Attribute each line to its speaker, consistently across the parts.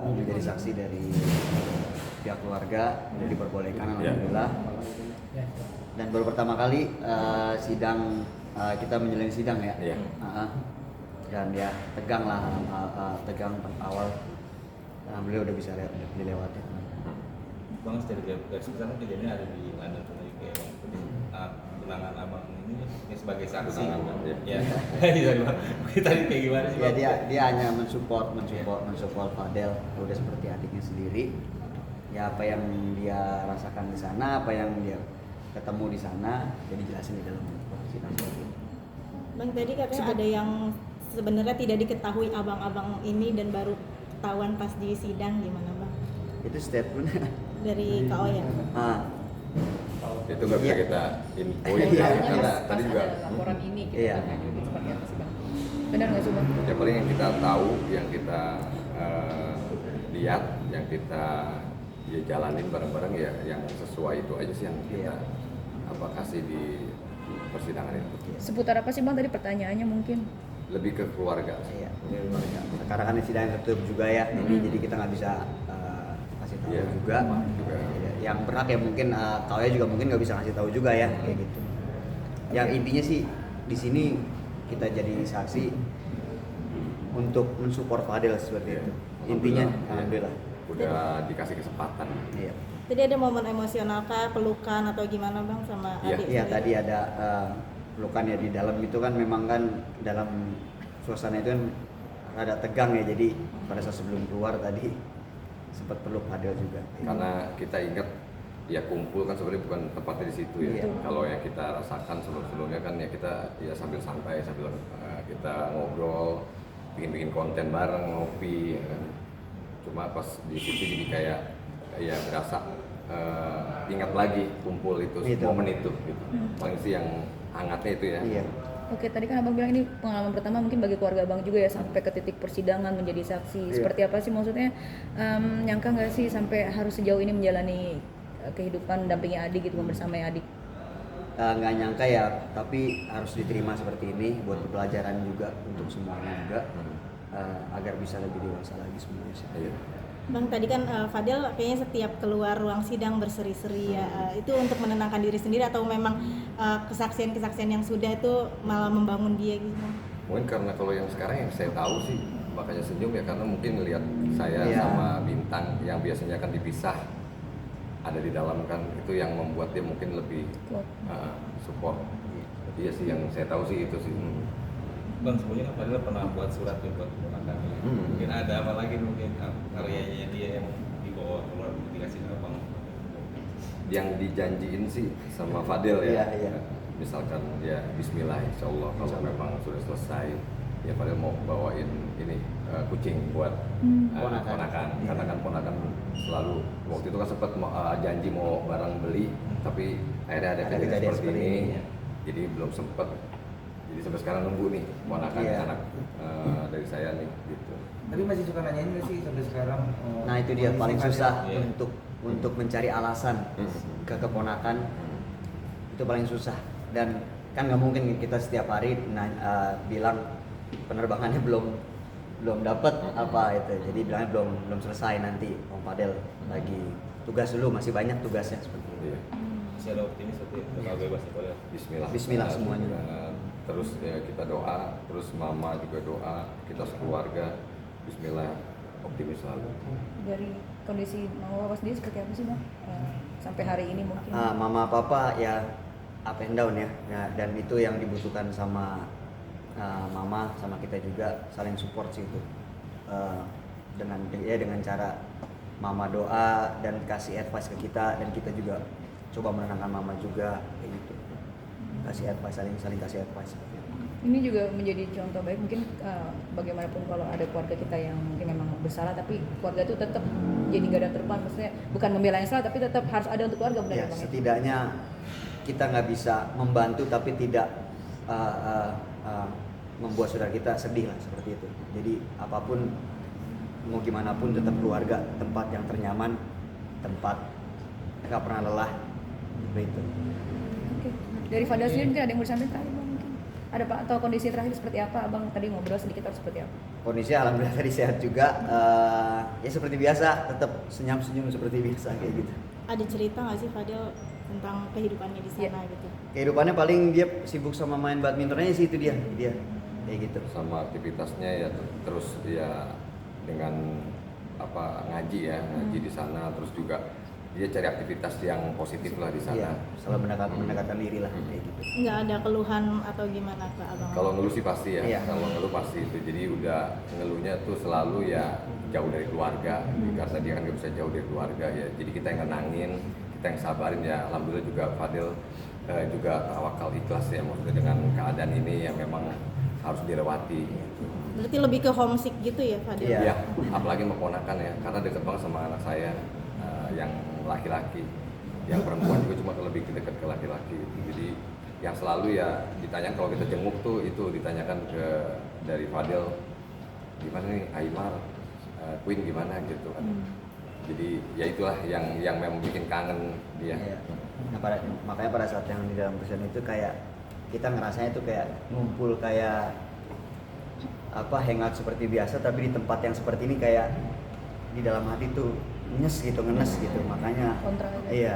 Speaker 1: menjadi saksi dari pihak keluarga, jadi diperbolehkan alhamdulillah. Dan baru pertama kali sidang kita menjalani sidang ya. Dan ya tegang lah, tegang awal. Alhamdulillah udah bisa dilewati.
Speaker 2: Bang, dari garis besar kejadiannya ada di London atau UK ya, tunangan abang ini sebagai saksi. Ya, kita kayak gimana sih?
Speaker 1: Ya dia hanya mensupport Fadel, udah seperti adiknya sendiri. Ya apa yang dia rasakan di sana, apa yang dia ketemu di sana, jadi jelasin di dalam sidang seperti itu.
Speaker 3: Bang, tadi katanya ada yang sebenarnya tidak diketahui abang-abang ini dan baru ketahuan pas di sidang, gimana Bang?
Speaker 1: Itu statement
Speaker 3: Dari KO ya?
Speaker 4: Itu nggak bisa kita infoin
Speaker 5: ya,
Speaker 4: karena tadi juga
Speaker 5: laporan ini kita
Speaker 1: Iya.
Speaker 5: lanjutin seperti apa sih Bang? Benar nggak sih Bang?
Speaker 4: ya paling yang kita tahu, yang kita lihat, yang kita jalanin bareng-bareng ya yang sesuai itu aja sih yang kita kasih di persidangan itu.
Speaker 5: Seputar apa sih Bang tadi pertanyaannya mungkin?
Speaker 4: Lebih ke keluarga.
Speaker 1: Iya, sekarang kan sidang tertutup juga ya, jadi kita nggak bisa kasih tahu juga. Yang berhak ya mungkin kaunya juga mungkin nggak bisa kasih tahu juga ya, kayak gitu. Yang intinya sih di sini kita jadi saksi untuk mensupport Fadel seperti itu. Intinya alhamdulillah.
Speaker 4: Udah dikasih kesempatan.
Speaker 1: Iya.
Speaker 3: Tadi ada momen emosional kah, pelukan atau gimana Bang sama adik?
Speaker 1: Iya tadi ada pelukan ya di dalam itu kan, memang kan dalam suasana itu kan rada tegang ya, jadi pada saat sebelum keluar tadi sempat peluk Fadel juga.
Speaker 4: Karena kita ingat ya kumpul kan sebenarnya bukan tempatnya di situ ya. Kalau yang kita rasakan sebelum-sebelumnya kan ya kita ya sambil santai, sambil kita ngobrol, bikin konten bareng, ngopi ya kan. Cuma pas di situ jadi kayak ya berasa ingat lagi kumpul itu, momen itu gitu. Paling sih yang hangatnya itu ya.
Speaker 1: Iya.
Speaker 5: Oke, tadi kan Abang bilang ini pengalaman pertama mungkin bagi keluarga Abang juga ya, sampai ke titik persidangan menjadi saksi. Seperti apa sih maksudnya, nyangka nggak sih sampai harus sejauh ini menjalani kehidupan dampingi adik gitu, membersamai adik?
Speaker 1: Nggak nyangka ya, tapi harus diterima seperti ini buat pelajaran juga untuk semuanya juga, agar bisa lebih dewasa lagi semuanya.
Speaker 3: Bang, tadi kan Fadel kayaknya setiap keluar ruang sidang berseri-seri ya, itu untuk menenangkan diri sendiri atau memang kesaksian-kesaksian yang sudah itu malah membangun dia gitu?
Speaker 4: Mungkin karena kalau yang sekarang yang saya tahu sih makanya senyum ya, karena mungkin lihat saya sama Bintang yang biasanya kan dipisah ada di dalam kan, itu yang membuat dia mungkin lebih support. Iya sih yang saya tahu sih itu sih.
Speaker 2: Bang, sebelumnya kan Fadil pernah buat surat tuh buat keponakan. Mungkin ada apa lagi mungkin karyanya dia yang dibawa keluar dikasih ke Bang?
Speaker 4: Yang dijanjiin sih sama Fadel ya.
Speaker 1: Iya.
Speaker 4: Misalkan ya Bismillah insyaallah kalau memang sudah selesai ya Fadel mau bawain ini kucing buat ponakan. Karena kan ponakan selalu waktu itu kan sempat janji mau barang beli, tapi akhirnya ada kejadian seperti ini. Jadi belum sempat. Jadi sampai sekarang nunggu nih ponakan anak dari saya nih gitu.
Speaker 6: Tapi masih suka nanyain nggak sih sampai sekarang?
Speaker 1: Nah itu dia paling susah untuk mencari alasan ke keponakan, itu paling susah. Dan kan nggak mungkin kita setiap hari bilang penerbangannya belum dapat apa itu, jadi bilangnya belum selesai, nanti Om Fadel lagi tugas dulu, masih banyak tugasnya seperti itu.
Speaker 2: Masih ada optimis seperti itu, kalau bebas ya Fadel.
Speaker 1: Bismillah semuanya.
Speaker 4: Terus ya kita doa, terus mama juga doa, kita sekeluarga Bismillah, optimis selalu.
Speaker 5: Dari kondisi Mama Papa sendiri seperti apa sih Bang? Sampai hari ini mungkin?
Speaker 1: Mama Papa ya up and down ya, dan itu yang dibutuhkan sama Mama sama kita juga, saling support sih itu. Dengan cara Mama doa dan kasih advice ke kita, dan kita juga coba menenangkan Mama juga kayak gitu. Kasih advice, saling kasih advice.
Speaker 5: Ini juga menjadi contoh baik mungkin bagaimanapun kalau ada keluarga kita yang mungkin memang bersalah, tapi keluarga itu tetap jadi garda terdepan, maksudnya bukan membela yang salah tapi tetap harus ada untuk keluarga, benar ya Bang?
Speaker 1: Setidaknya kita nggak bisa membantu tapi tidak membuat saudara kita sedih lah, seperti itu. Jadi apapun mau gimana pun tetap keluarga, tempat yang ternyaman, tempat nggak pernah lelah, seperti itu.
Speaker 5: Oke. Dari Fadel sendiri mungkin ada yang mau disampaikan tadi Bang? Ada Pak, atau kondisi terakhir seperti apa? Abang tadi ngobrol sedikit atau seperti apa?
Speaker 1: Kondisi alhamdulillah tadi sehat juga. Ya seperti biasa, tetap senyum-senyum seperti biasa kayak gitu.
Speaker 3: Ada cerita nggak sih Fadil tentang kehidupannya di sana gitu?
Speaker 1: Kehidupannya paling dia sibuk sama main badmintonnya sih, itu dia kayak gitu.
Speaker 4: Sama aktivitasnya ya terus ya dengan apa ngaji ya, ngaji di sana, terus juga dia cari aktivitas yang positif lah di
Speaker 1: Iya,
Speaker 4: sana.
Speaker 1: selalu mendekatkan diri lah kayak gitu.
Speaker 3: Nggak ada keluhan atau gimana ke abang?
Speaker 4: Kalau ngeluh sih pasti ya,
Speaker 1: Iya.
Speaker 4: kalau ngeluh pasti itu. Jadi udah ngeluhnya tuh selalu ya jauh dari keluarga, karena dia kan nggak bisa jauh dari keluarga ya. Jadi kita yang nenangin, kita yang sabarin ya. Alhamdulillah juga Fadil juga tawakal ikhlas ya, maksudnya dengan keadaan ini yang memang harus dilewati.
Speaker 3: Berarti lebih ke homesick gitu ya Fadil?
Speaker 1: Iya.
Speaker 4: Ya, apalagi mau ponakan ya, karena deket banget sama anak saya yang laki-laki, yang perempuan juga cuma lebih dekat ke laki-laki. Jadi yang selalu ya ditanyakan kalau kita jenguk tuh itu ditanyakan ke dari Fadil, gimana nih Aymar, Queen gimana gitu kan. Jadi ya itulah yang memang bikin kangen dia.
Speaker 1: Iya. Nah, makanya pada saat yang di dalam perusahaan itu kayak kita ngerasanya itu kayak ngumpul kayak apa hangout seperti biasa, tapi di tempat yang seperti ini kayak di dalam hati tuh nges gitu, ngenes gitu, makanya
Speaker 5: Kontra aja.
Speaker 1: iya.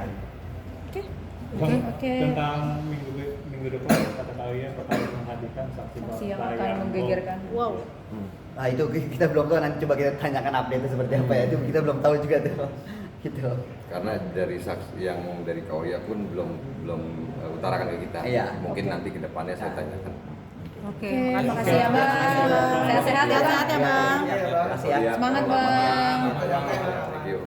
Speaker 5: Oke.
Speaker 7: Bang,
Speaker 5: Oke.
Speaker 7: tentang minggu depan kata tahu ya bakal menghadirkan saksi
Speaker 5: Saksi yang
Speaker 7: fakta
Speaker 5: akan menggegerkan.
Speaker 3: Wow.
Speaker 1: Nah itu kita belum tahu, nanti coba kita tanyakan update seperti apa ya, itu kita belum tahu juga tuh gitu.
Speaker 4: Karena dari saksi yang dari Kauria pun belum utarakan ke kita.
Speaker 1: Iya.
Speaker 4: Mungkin nanti ke depannya saya tanyakan.
Speaker 5: Oke, makasih ya Bang. Sehat-sehat ya Bang.
Speaker 3: Sehat-sehat ya Bang.
Speaker 1: Iya, makasih ya.
Speaker 5: Semangat Bang.
Speaker 4: Thank you.